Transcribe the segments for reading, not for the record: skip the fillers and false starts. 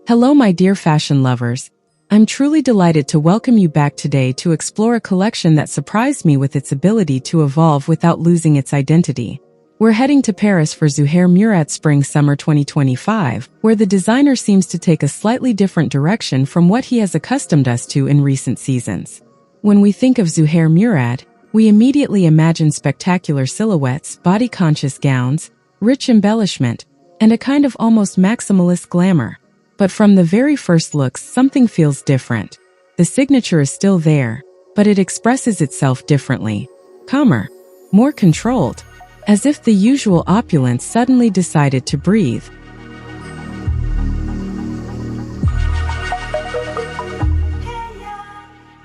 Hello my dear fashion lovers. I'm truly delighted to welcome you back today to explore a collection that surprised me with its ability to evolve without losing its identity. We're heading to Paris for Zuhair Murad Spring Summer 2025, where the designer seems to take a slightly different direction from what he has accustomed us to in recent seasons. When we think of Zuhair Murad, we immediately imagine spectacular silhouettes, body-conscious gowns, rich embellishment, and a kind of almost maximalist glamour. But from the very first looks, something feels different. The signature is still there, but it expresses itself differently. Calmer, more controlled, as if the usual opulence suddenly decided to breathe.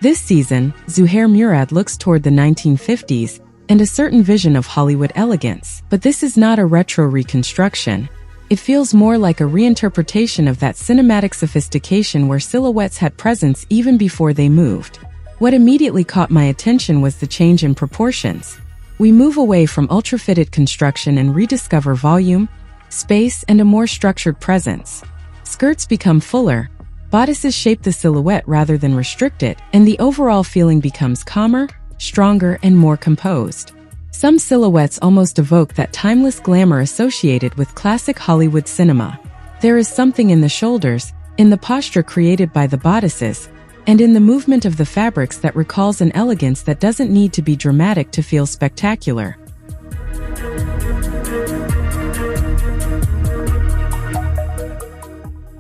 This season, Zuhair Murad looks toward the 1950s and a certain vision of Hollywood elegance. But this is not a retro reconstruction. It feels more like a reinterpretation of that cinematic sophistication where silhouettes had presence even before they moved. What immediately caught my attention was the change in proportions. We move away from ultra-fitted construction and rediscover volume, space, and a more structured presence. Skirts become fuller, bodices shape the silhouette rather than restrict it, and the overall feeling becomes calmer, stronger, and more composed. Some silhouettes almost evoke that timeless glamour associated with classic Hollywood cinema. There is something in the shoulders, in the posture created by the bodices, and in the movement of the fabrics that recalls an elegance that doesn't need to be dramatic to feel spectacular.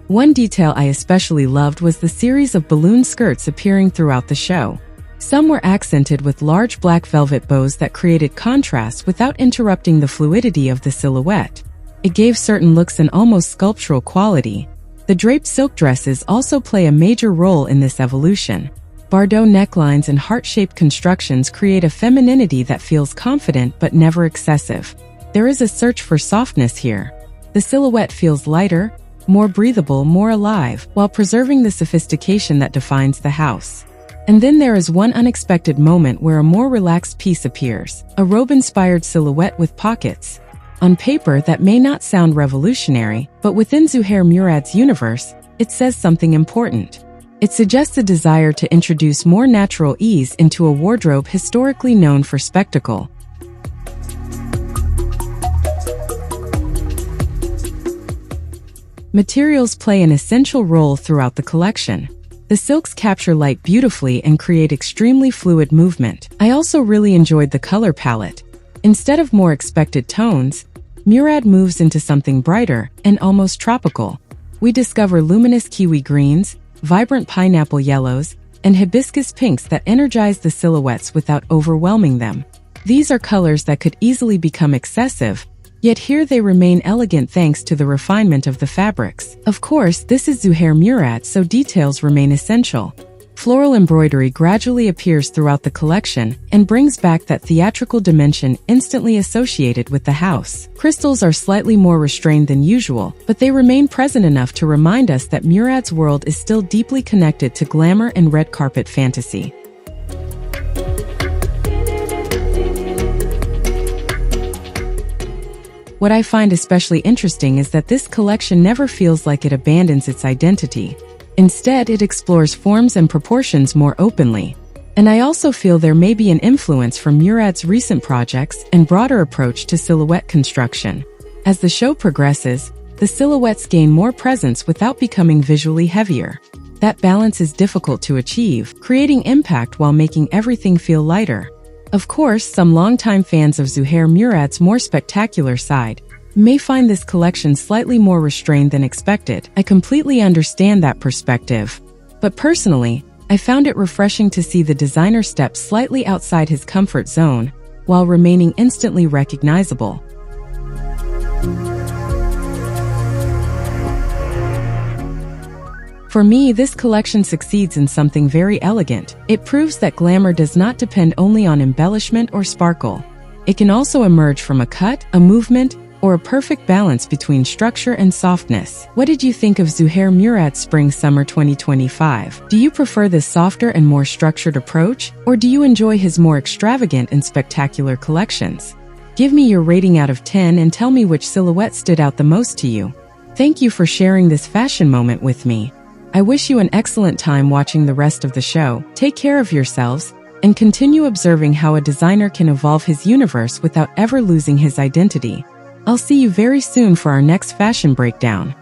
One detail I especially loved was the series of balloon skirts appearing throughout the show. Some were accented with large black velvet bows that created contrast without interrupting the fluidity of the silhouette. It gave certain looks an almost sculptural quality. The draped silk dresses also play a major role in this evolution. Bardot necklines and heart-shaped constructions create a femininity that feels confident but never excessive. There is a search for softness here. The silhouette feels lighter, more breathable, more alive, while preserving the sophistication that defines the house. And then there is one unexpected moment where a more relaxed piece appears, a robe-inspired silhouette with pockets. On paper, that may not sound revolutionary, but within Zuhair Murad's universe, it says something important. It suggests a desire to introduce more natural ease into a wardrobe historically known for spectacle. Materials play an essential role throughout the collection. The silks capture light beautifully and create extremely fluid movement. I also really enjoyed the color palette. Instead of more expected tones, Murad moves into something brighter and almost tropical. We discover luminous kiwi greens, vibrant pineapple yellows, and hibiscus pinks that energize the silhouettes without overwhelming them. These are colors that could easily become excessive, yet here they remain elegant thanks to the refinement of the fabrics. Of course, this is Zuhair Murad, so details remain essential. Floral embroidery gradually appears throughout the collection and brings back that theatrical dimension instantly associated with the house. Crystals are slightly more restrained than usual, but they remain present enough to remind us that Murad's world is still deeply connected to glamour and red carpet fantasy. What I find especially interesting is that this collection never feels like it abandons its identity. Instead, it explores forms and proportions more openly. And I also feel there may be an influence from Murad's recent projects and broader approach to silhouette construction. As the show progresses, the silhouettes gain more presence without becoming visually heavier. That balance is difficult to achieve, creating impact while making everything feel lighter. Of course, some longtime fans of Zuhair Murad's more spectacular side may find this collection slightly more restrained than expected. I completely understand that perspective. But personally, I found it refreshing to see the designer step slightly outside his comfort zone, while remaining instantly recognizable. For me, this collection succeeds in something very elegant. It proves that glamour does not depend only on embellishment or sparkle. It can also emerge from a cut, a movement, or a perfect balance between structure and softness? What did you think of Zuhair Murad Spring Summer 2025? Do you prefer this softer and more structured approach, or do you enjoy his more extravagant and spectacular collections? Give me your rating out of 10 and tell me which silhouette stood out the most to you. Thank you for sharing this fashion moment with me. I wish you an excellent time watching the rest of the show. Take care of yourselves, and continue observing how a designer can evolve his universe without ever losing his identity. I'll see you very soon for our next fashion breakdown.